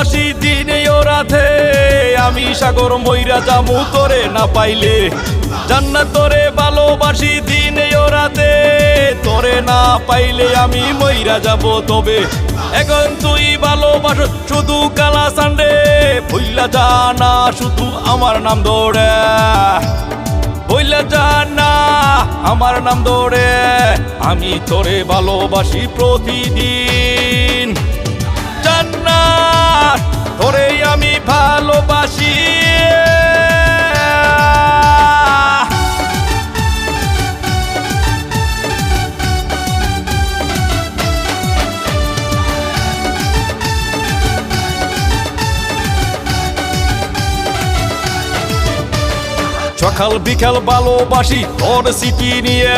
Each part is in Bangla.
ভালোবাসি দিনে ও রাতে, আমি সাগর মইরা যামু তোরে না পাইলে। জান্নাত তোরে ভালোবাসি দিনে ও রাতে, তোরে না পাইলে আমি মইরা যাব তবে। এখন তুই ভালোবাসো শুধু কালা সান্ডে, ভুইলা যা না শুধু আমার নাম ধরে, ভুইলা যা না আমার নাম ধরে। আমি তোরে ভালোবাসি প্রতিদিন, জান্নাত তোরে আমি ভালোবাসি। সকাল বিকাল ভালোবাসি তোর স্মৃতি নিয়ে,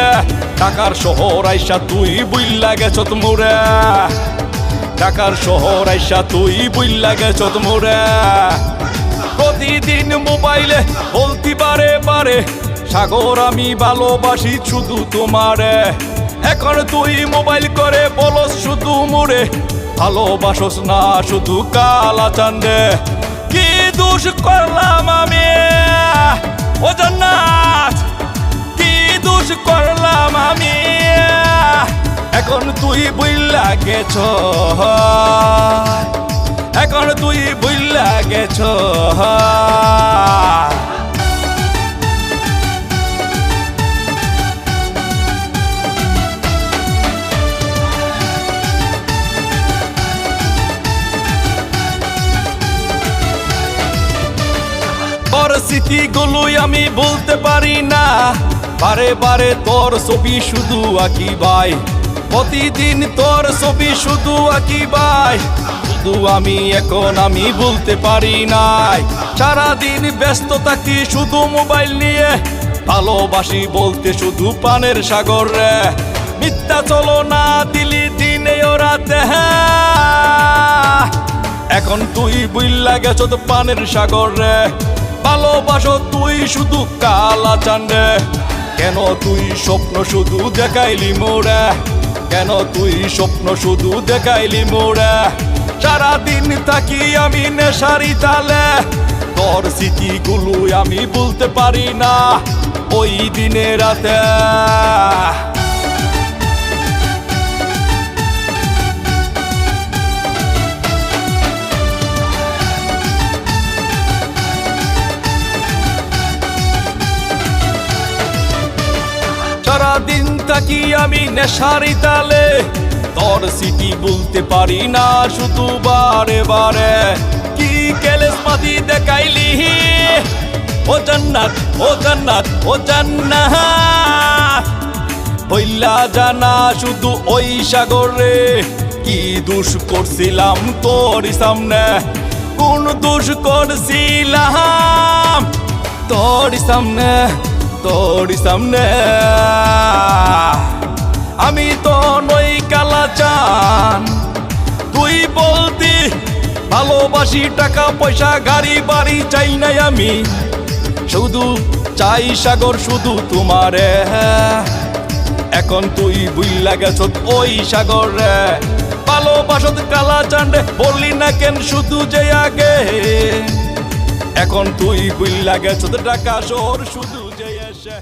ঢাকার শহর আইসা তুই বুইল্লা গেছত মোরে, ঢাকার শহর আইসা তুই বুইল্লা গেছত মোরে। প্রতিদিন মোবাইলে বলতি বারে বারে, সাগর আমি ভালোবাসি শুধু তোমারে। এখন তুই মোবাইল করে বলস শুধু মোরে, ভালোবাসস না শুধু কালা চান্দে। কি দোষ করলাম আমি ও জান্নাত, কি দোষ করলাম আমি? এখন তুই বুইল্লা গেছ, এখন তুই বুইল্লা গেছ। স্মৃতিগুলোই আমি বলতে পারি না, বারে বারে তোর ছবি শুধু আঁকি ভাই, প্রতিদিন তোর ছবি শুধু আঁকি ভাই। শুধু আমি এখন আমি বলতে পারি নাই, সারাদিন ব্যস্ত থাকি শুধু মোবাইল নিয়ে, ভালোবাসি বলতে শুধু প্রাণের সাগর রে। মিথ্যা চলো না দিলি দিনে ও রাতে, এখন তুই বুইল্লা গেছ তো প্রাণের সাগর রে। ভালোবাসো তুই শুধু কালা চান্দে, কেন তুই স্বপ্ন শুধু দেখাইলি মোরে, কেন তুই স্বপ্ন শুধু দেখাইলি মোরে। সারাদিন থাকি আমি নেশারি তালে, তোর স্মৃতিগুলো আমি বলতে পারি না ওই দিনে রাতে। সারাদিন থাকি আমি নেশারি তালে, তোর স্মৃতি বলতে পারি না শুধু বারে বারে। কি কেলেস মাতি দেখাইলি ও জান্নাত, ও জান্নাত, ও জান্নাত, হইলা জানা শুধু ওই সাগরে। কি দোষ করছিলাম তোর সামনে, কোন দোষ করছিলাম তোর সামনে, তোর সামনে? আমি তো নই কালা চান, তুই বলতি ভালোবাসি টাকা পয়সা গাড়ি বাড়ি চাই নাই আমি, শুধু চাই সাগর শুধু তোমারে। এখন তুই বুইল্লা গেছ ওই সাগর রে, ভালোবাসত কালা চান্ডে বললি না কেন শুধু যে আগে। এখন তুই বুইল্লা গেছ ঢাকা শহর শুধু যে এসে।